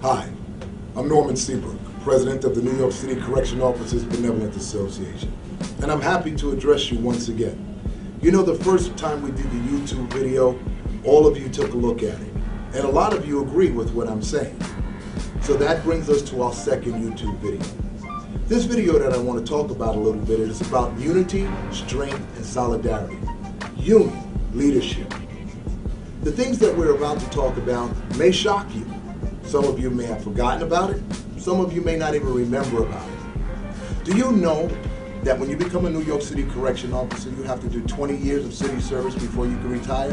Hi, I'm Norman Seabrook, President of the New York City Correctional Officers Benevolent Association, and I'm happy to address you once again. You know, the first time we did the YouTube video, all of you took a look at it, and a lot of you agree with what I'm saying. So that brings us to our second YouTube video. This video that I want to talk about a little bit is about unity, strength, and solidarity. Union, leadership. The things that we're about to talk about may shock you. Some of you may have forgotten about it. Some of you may not even remember about it. Do you know that when you become a New York City Correction Officer, you have to do 20 years of city service before you can retire?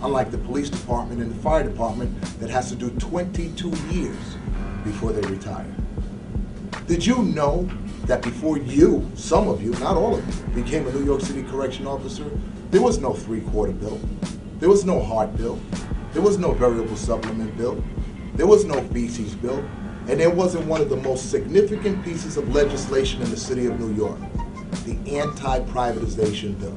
Unlike the police department and the fire department that has to do 22 years before they retire. Did you know that before you, some of you, not all of you, became a New York City Correction Officer, there was no three-quarter bill, there was no heart bill, there was no variable supplement bill, there was no feces bill, and there wasn't one of the most significant pieces of legislation in the city of New York, the anti-privatization bill.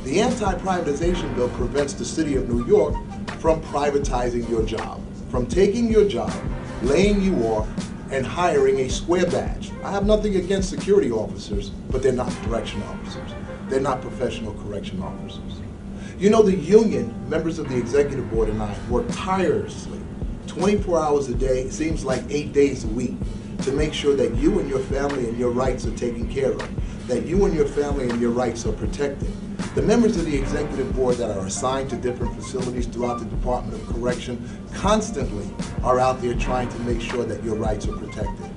The anti-privatization bill prevents the city of New York from privatizing your job, from taking your job, laying you off, and hiring a square badge. I have nothing against security officers, but they're not correction officers. They're not professional correction officers. You know, the union, members of the executive board and I work tirelessly, 24 hours a day, it seems like 8 days a week, to make sure that you and your family and your rights are taken care of, that you and your family and your rights are protected. The members of the executive board that are assigned to different facilities throughout the Department of Correction constantly are out there trying to make sure that your rights are protected.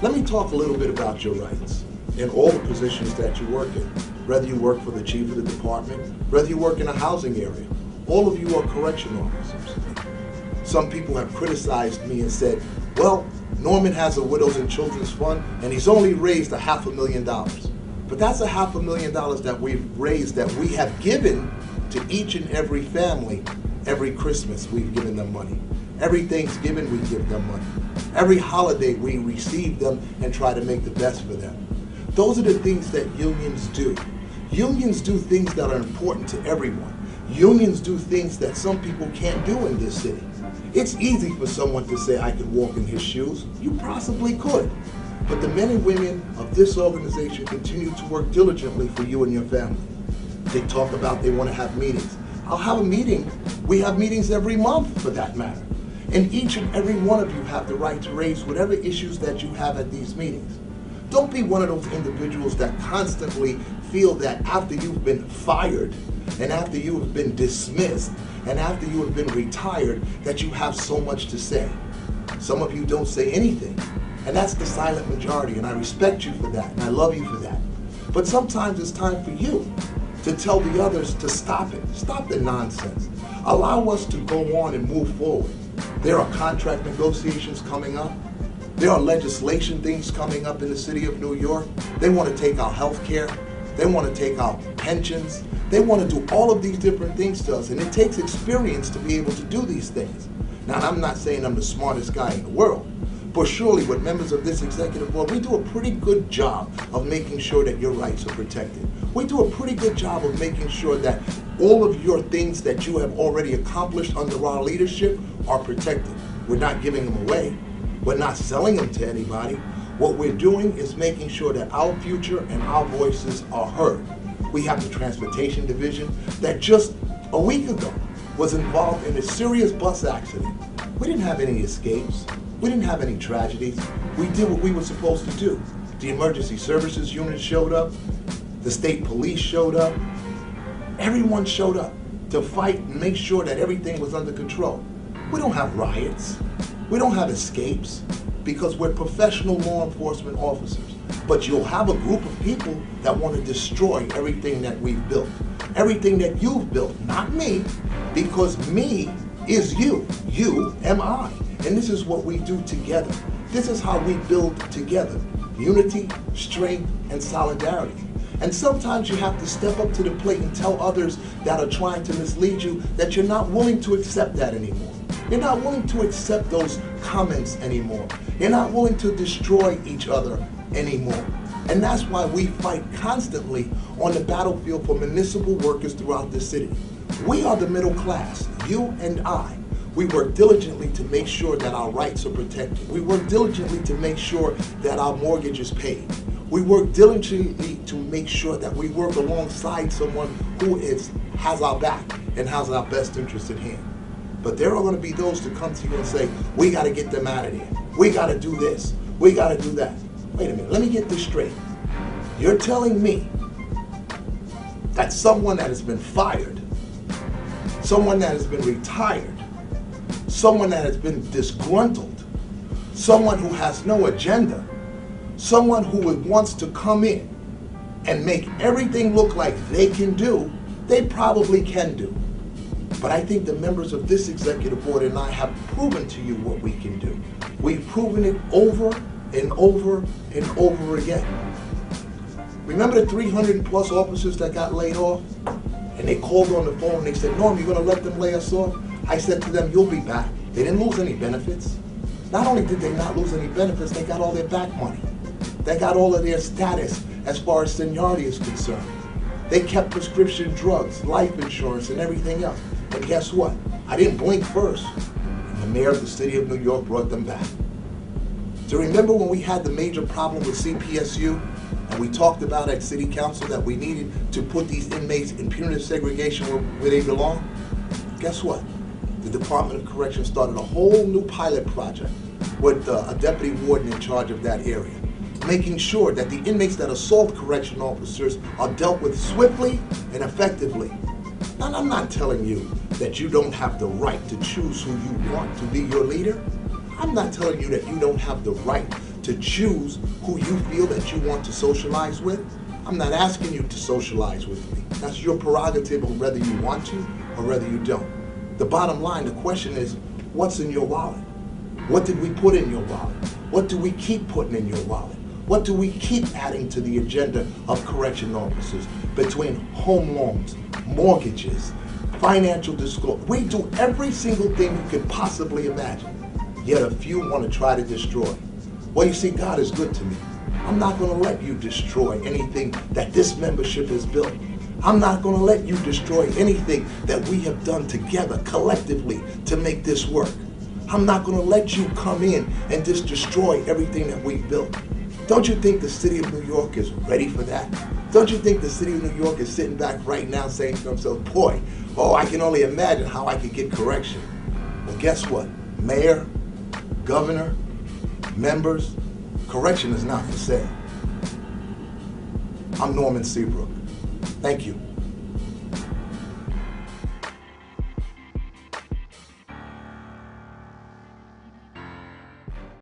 Let me talk a little bit about your rights in all the positions that you work in. Whether you work for the chief of the department, whether you work in a housing area, all of you are correction officers. Some people have criticized me and said, well, Norman has a widows and children's fund and he's only raised $500,000. But that's $500,000 that we've raised, that we have given to each and every family. Every Christmas we've given them money. Every Thanksgiving we give them money. Every holiday we receive them and try to make the best for them. Those are the things that unions do. Unions do things that are important to everyone. Unions do things that some people can't do in this city. It's easy for someone to say, I could walk in his shoes. You possibly could. But the men and women of this organization continue to work diligently for you and your family. They talk about they want to have meetings. I'll have a meeting. We have meetings every month for that matter. And each and every one of you have the right to raise whatever issues that you have at these meetings. Don't be one of those individuals that constantly feel that after you've been fired and after you have been dismissed and after you have been retired that you have so much to say. Some of you don't say anything. And that's the silent majority, and I respect you for that, and I love you for that. But sometimes it's time for you to tell the others to stop it. Stop the nonsense. Allow us to go on and move forward. There are contract negotiations coming up. There are legislation things coming up in the city of New York. They want to take our health care. They want to take our pensions. They want to do all of these different things to us, and it takes experience to be able to do these things. Now, I'm not saying I'm the smartest guy in the world, but surely with members of this executive board, we do a pretty good job of making sure that your rights are protected. We do a pretty good job of making sure that all of your things that you have already accomplished under our leadership are protected. We're not giving them away. We're not selling them to anybody. What we're doing is making sure that our future and our voices are heard. We have the transportation division that just a week ago was involved in a serious bus accident. We didn't have any escapes. We didn't have any tragedies. We did what we were supposed to do. The emergency services unit showed up. The state police showed up. Everyone showed up to fight and make sure that everything was under control. We don't have riots. We don't have escapes because we're professional law enforcement officers. But you'll have a group of people that want to destroy everything that we've built. Everything that you've built, not me, because me is you. You am I. And this is what we do together. This is how we build together. Unity, strength, and solidarity. And sometimes you have to step up to the plate and tell others that are trying to mislead you that you're not willing to accept that anymore. You're not willing to accept those comments anymore. You're not willing to destroy each other anymore. And that's why we fight constantly on the battlefield for municipal workers throughout the city. We are the middle class, you and I. We work diligently to make sure that our rights are protected. We work diligently to make sure that our mortgage is paid. We work diligently to make sure that we work alongside someone who has our back and has our best interest at hand. But there are going to be those to come to you and say, we got to get them out of there. We got to do this. We got to do that. Wait a minute, let me get this straight. You're telling me that someone that has been fired, someone that has been retired, someone that has been disgruntled, someone who has no agenda, someone who wants to come in and make everything look like they can do, they probably can do. But I think the members of this executive board and I have proven to you what we can do. We've proven it over and over and over again. Remember the 300 plus officers that got laid off? And they called on the phone and they said, Norm, you're gonna let them lay us off? I said to them, you'll be back. They didn't lose any benefits. Not only did they not lose any benefits, they got all their back money. They got all of their status as far as seniority is concerned. They kept prescription drugs, life insurance, and everything else. And guess what? I didn't blink first. And the mayor of the city of New York brought them back. Do you remember when we had the major problem with CPSU? And we talked about at city council that we needed to put these inmates in punitive segregation where they belong? Guess what? The Department of Corrections started a whole new pilot project with a deputy warden in charge of that area, making sure that the inmates that assault correction officers are dealt with swiftly and effectively. And I'm not telling you that you don't have the right to choose who you want to be your leader. I'm not telling you that you don't have the right to choose who you feel that you want to socialize with. I'm not asking you to socialize with me. That's your prerogative on whether you want to or whether you don't. The bottom line, the question is, what's in your wallet? What did we put in your wallet? What do we keep putting in your wallet? What do we keep adding to the agenda of correction officers between home loans, mortgages, financial disclosure? We do every single thing you could possibly imagine, yet a few want to try to destroy. Well, you see, God is good to me. I'm not going to let you destroy anything that this membership has built. I'm not going to let you destroy anything that we have done together, collectively, to make this work. I'm not going to let you come in and just destroy everything that we've built. Don't you think the city of New York is ready for that? Don't you think the city of New York is sitting back right now saying to themselves, boy, oh, I can only imagine how I could get correction. Well, guess what? Mayor, governor, members, correction is not for sale. I'm Norman Seabrook. Thank you.